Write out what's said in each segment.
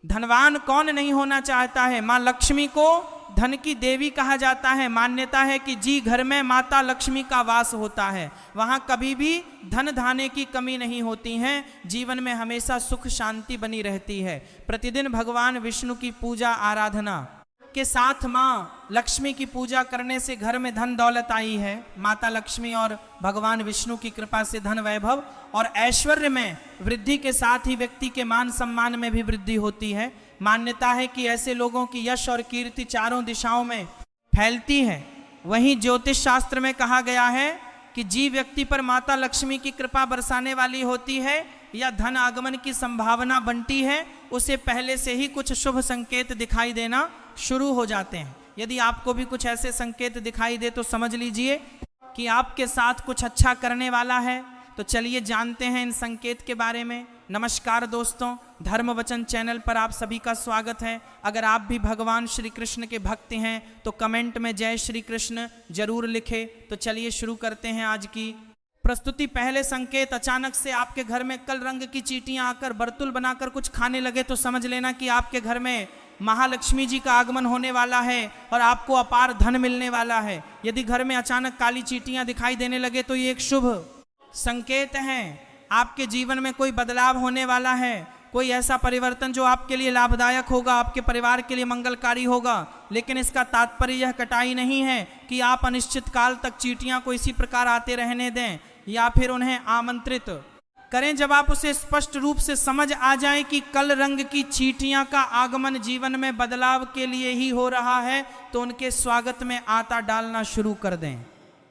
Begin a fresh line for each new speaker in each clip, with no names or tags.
धनवान कौन नहीं होना चाहता है। माँ लक्ष्मी को धन की देवी कहा जाता है। मान्यता है कि जी घर में माता लक्ष्मी का वास होता है, वहाँ कभी भी धन धान्य की कमी नहीं होती है, जीवन में हमेशा सुख शांति बनी रहती है। प्रतिदिन भगवान विष्णु की पूजा आराधना के साथ माँ लक्ष्मी की पूजा करने से घर में धन दौलत आई है। माता लक्ष्मी और भगवान विष्णु की कृपा से धन वैभव और ऐश्वर्य में वृद्धि के साथ ही व्यक्ति के मान सम्मान में भी वृद्धि होती है। मान्यता है कि ऐसे लोगों की यश और कीर्ति चारों दिशाओं में फैलती है। वहीं ज्योतिष शास्त्र में कहा गया है कि जी व्यक्ति पर माता लक्ष्मी की कृपा बरसाने वाली होती है या धन आगमन की संभावना बनती है, उसे पहले से ही कुछ शुभ संकेत दिखाई देना शुरू हो जाते हैं। यदि आपको भी कुछ ऐसे संकेत दिखाई दे तो समझ लीजिए कि आपके साथ कुछ अच्छा करने वाला है। तो चलिए जानते हैं इन संकेत के बारे में। नमस्कार दोस्तों, धर्म वचन चैनल पर आप सभी का स्वागत है। अगर आप भी भगवान श्री कृष्ण के भक्त हैं तो कमेंट में जय श्री कृष्ण जरूर लिखें। तो चलिए शुरू करते हैं आज की प्रस्तुति। पहले संकेत, अचानक से आपके घर में कल रंग की चींटियां आकर बर्तुल बनाकर कुछ खाने लगे तो समझ लेना कि आपके घर में महालक्ष्मी जी का आगमन होने वाला है और आपको अपार धन मिलने वाला है। यदि घर में अचानक काली चींटियां दिखाई देने लगे तो ये एक शुभ संकेत है। आपके जीवन में कोई बदलाव होने वाला है, कोई ऐसा परिवर्तन जो आपके लिए लाभदायक होगा, आपके परिवार के लिए मंगलकारी होगा। लेकिन इसका तात्पर्य यह कटाई नहीं है कि आप अनिश्चित काल तक चींटियां को इसी प्रकार आते रहने दें या फिर उन्हें आमंत्रित करें। जब आप उसे स्पष्ट रूप से समझ आ जाए कि कल रंग की चींटियां का आगमन जीवन में बदलाव के लिए ही हो रहा है तो उनके स्वागत में आटा डालना शुरू कर दें।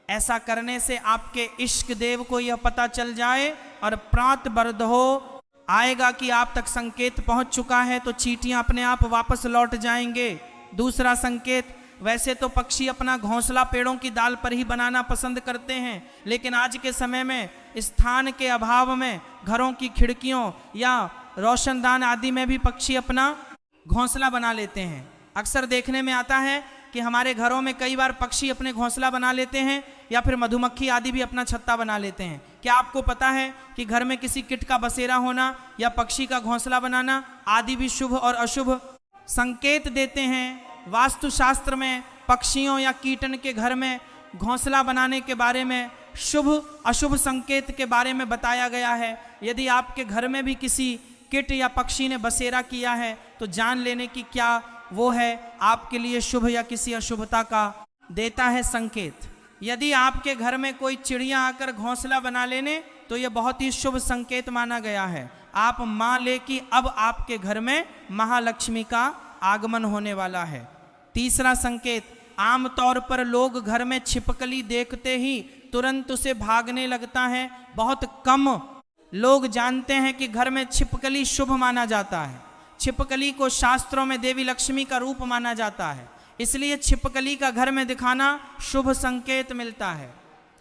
ऐसा करने से आपके इष्क देव को यह पता चल जाए और प्रात बर्ध हो आएगा कि आप तक संकेत पहुंच चुका है तो चींटियां अपने आप वापस लौट जाएंगे। दूसरा संकेत, वैसे तो पक्षी अपना घोंसला पेड़ों की डाल पर ही बनाना पसंद करते हैं, लेकिन आज के समय में स्थान के अभाव में घरों की खिड़कियों या रोशनदान आदि में भी पक्षी अपना घोंसला बना लेते हैं। अक्सर देखने में आता है कि हमारे घरों में कई बार पक्षी अपने घोंसला बना लेते हैं या फिर मधुमक्खी आदि भी अपना छत्ता बना लेते हैं। क्या आपको पता है कि घर में किसी कीट का बसेरा होना या पक्षी का घोंसला बनाना आदि भी शुभ और अशुभ संकेत देते हैं। वास्तुशास्त्र में पक्षियों या कीटन के घर में घोंसला बनाने के बारे में शुभ अशुभ संकेत के बारे में बताया गया है। यदि आपके घर में भी किसी कीट या पक्षी ने बसेरा किया है तो जान लेने की क्या वो है आपके लिए शुभ या किसी अशुभता का देता है संकेत। यदि आपके घर में कोई चिड़िया आकर घोंसला बना लेने तो यह बहुत ही शुभ संकेत माना गया है। आप मान ले कि अब आपके घर में महालक्ष्मी का आगमन होने वाला है। तीसरा संकेत, आमतौर पर लोग घर में छिपकली देखते ही तुरंत उसे भागने लगता है। बहुत कम लोग जानते हैं कि घर में छिपकली शुभ माना जाता है। छिपकली को शास्त्रों में देवी लक्ष्मी का रूप माना जाता है, इसलिए छिपकली का घर में दिखाना शुभ संकेत मिलता है।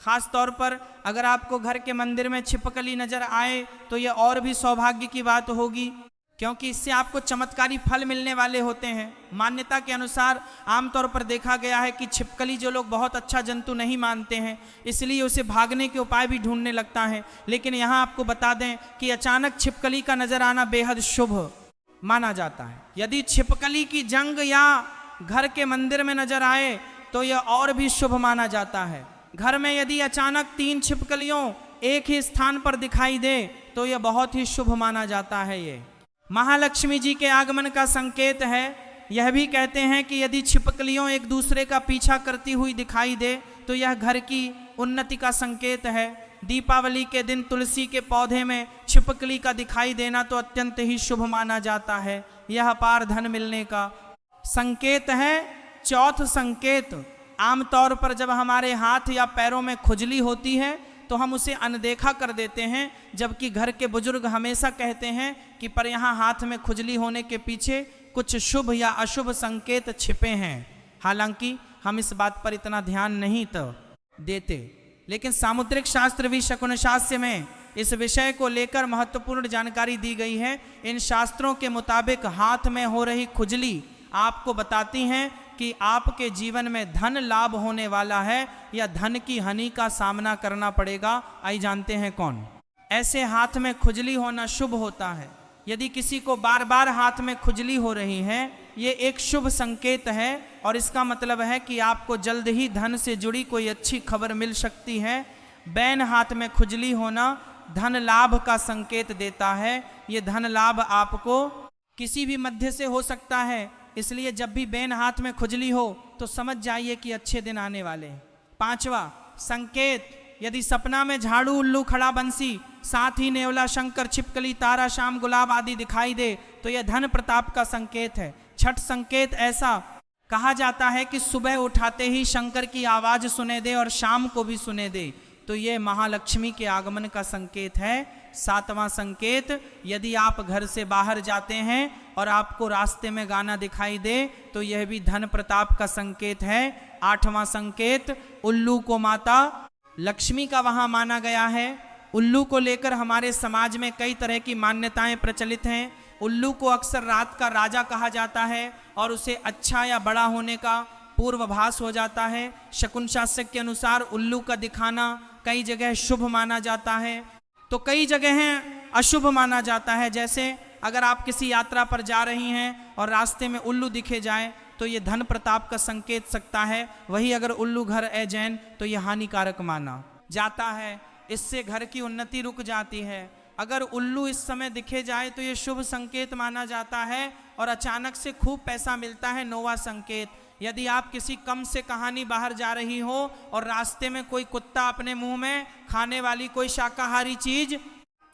खास तौर पर अगर आपको घर के मंदिर में छिपकली नजर आए तो यह और भी सौभाग्य की बात होगी, क्योंकि इससे आपको चमत्कारी फल मिलने वाले होते हैं। मान्यता के अनुसार आमतौर पर देखा गया है कि छिपकली जो लोग बहुत अच्छा जंतु नहीं मानते हैं इसलिए उसे भागने के उपाय भी ढूंढने लगता है। लेकिन यहाँ आपको बता दें कि अचानक छिपकली का नजर आना बेहद शुभ माना जाता है। यदि छिपकली की जंग या घर के मंदिर में नजर आए तो यह और भी शुभ माना जाता है। घर में यदि अचानक 3 छिपकलियों एक ही स्थान पर दिखाई दे तो यह बहुत ही शुभ माना जाता है। ये महालक्ष्मी जी के आगमन का संकेत है। यह भी कहते हैं कि यदि छिपकलियों एक दूसरे का पीछा करती हुई दिखाई दे तो यह घर की उन्नति का संकेत है। दीपावली के दिन तुलसी के पौधे में छिपकली का दिखाई देना तो अत्यंत ही शुभ माना जाता है। यह अपार धन मिलने का संकेत है। चौथा संकेत, आमतौर पर जब हमारे हाथ या पैरों में खुजली होती है तो हम उसे अनदेखा कर देते हैं, जबकि घर के बुजुर्ग हमेशा कहते हैं कि पर यहाँ हाथ में खुजली होने के पीछे कुछ शुभ या अशुभ संकेत छिपे हैं। हालांकि हम इस बात पर इतना ध्यान नहीं तो देते, लेकिन सामुद्रिक शास्त्र भी शकुन शास्त्र में इस विषय को लेकर महत्वपूर्ण जानकारी दी गई है। इन शास्त्रों के मुताबिक हाथ में हो रही खुजली आपको बताती हैं कि आपके जीवन में धन लाभ होने वाला है या धन की हानि का सामना करना पड़ेगा। आइए जानते हैं कौन। ऐसे हाथ में खुजली होना शुभ होता है यदि किसी को बार बार हाथ में खुजली हो रही है, ये एक शुभ संकेत है और इसका मतलब है कि आपको जल्द ही धन से जुड़ी कोई अच्छी खबर मिल सकती है। बैन हाथ में खुजली होना धन लाभ का संकेत देता है। ये धन लाभ आपको किसी भी मध्य से हो सकता है, इसलिए जब भी बैन हाथ में खुजली हो तो समझ जाइए कि अच्छे दिन आने वाले हैं। 5वां संकेत, यदि सपना में झाड़ू, उल्लू, खड़ा बंसी, साथ ही नेवला, शंकर, छिपकली, तारा, शाम, गुलाब आदि दिखाई दे तो यह धन प्रताप का संकेत है। 6 संकेत, ऐसा कहा जाता है कि सुबह उठाते ही शंकर की आवाज सुने दे और शाम को भी सुने दे, तो यह महालक्ष्मी के आगमन का संकेत है। 7वां संकेत, यदि आप घर से बाहर जाते हैं और आपको रास्ते में गाना दिखाई दे तो यह भी धन प्रताप का संकेत है। 8वां संकेत, उल्लू को माता लक्ष्मी का वहां माना गया है। उल्लू को लेकर हमारे समाज में कई तरह की मान्यताएं प्रचलित हैं। उल्लू को अक्सर रात का राजा कहा जाता है और उसे अच्छा या बड़ा होने का पूर्वाभास हो जाता है। शकुन शास्त्र के अनुसार उल्लू का दिखाना कई जगह शुभ माना जाता है तो कई जगह अशुभ माना जाता है। जैसे अगर आप किसी यात्रा पर जा रही हैं और रास्ते में उल्लू दिखे जाए तो ये धन प्रताप का संकेत सकता है। वही अगर उल्लू घर ए जैन तो ये हानिकारक माना जाता है, इससे घर की उन्नति रुक जाती है। अगर उल्लू इस समय दिखे जाए तो ये शुभ संकेत माना जाता है और अचानक से खूब पैसा मिलता है। 9वां संकेत, यदि आप किसी कम से कहानी बाहर जा रही हो और रास्ते में कोई कुत्ता अपने मुंह में खाने वाली कोई शाकाहारी चीज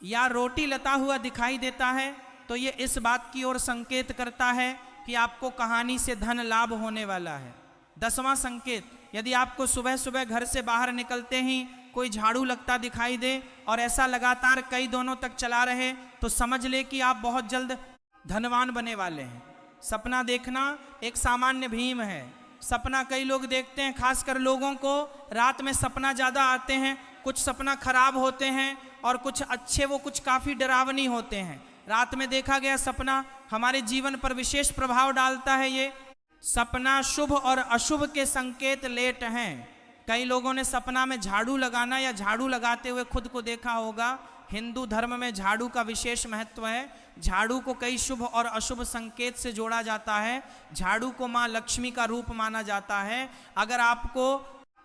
या रोटी लता हुआ दिखाई देता है तो ये इस बात की ओर संकेत करता है कि आपको कहानी से धन लाभ होने वाला है। 10वां संकेत, यदि आपको सुबह सुबह घर से बाहर निकलते ही कोई झाड़ू लगता दिखाई दे और ऐसा लगातार कई दिनों तक चला रहे तो समझ ले कि आप बहुत जल्द धनवान बने वाले हैं। सपना देखना एक सामान्य भीम है। सपना कई लोग देखते हैं, खासकर लोगों को रात में सपना ज़्यादा आते हैं। कुछ सपना खराब होते हैं और कुछ अच्छे, वो कुछ काफ़ी डरावनी होते हैं। रात में देखा गया सपना हमारे जीवन पर विशेष प्रभाव डालता है। ये सपना शुभ और अशुभ के संकेत लेट हैं। कई लोगों ने सपना में झाड़ू लगाना या झाड़ू लगाते हुए खुद को देखा होगा। हिंदू धर्म में झाड़ू का विशेष महत्व है। झाड़ू को कई शुभ और अशुभ संकेत से जोड़ा जाता है। झाड़ू को माँ लक्ष्मी का रूप माना जाता है। अगर आपको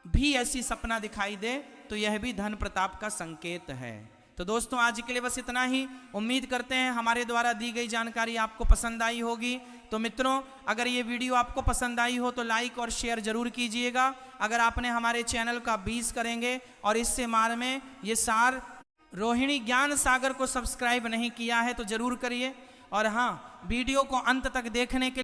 भी ऐसी सपना दिखाई दे तो यह भी धन प्रताप का संकेत है। तो दोस्तों, आज के लिए बस इतना ही। उम्मीद करते हैं हमारे द्वारा दी गई जानकारी आपको पसंद आई होगी। तो मित्रों, अगर ये वीडियो आपको पसंद आई हो तो लाइक और शेयर जरूर कीजिएगा। अगर आपने हमारे चैनल का 20 करेंगे और इससे मार में ये सार रोहिणी ज्ञान सागर को सब्सक्राइब नहीं किया है तो जरूर करिए। और हाँ, वीडियो को अंत तक देखने के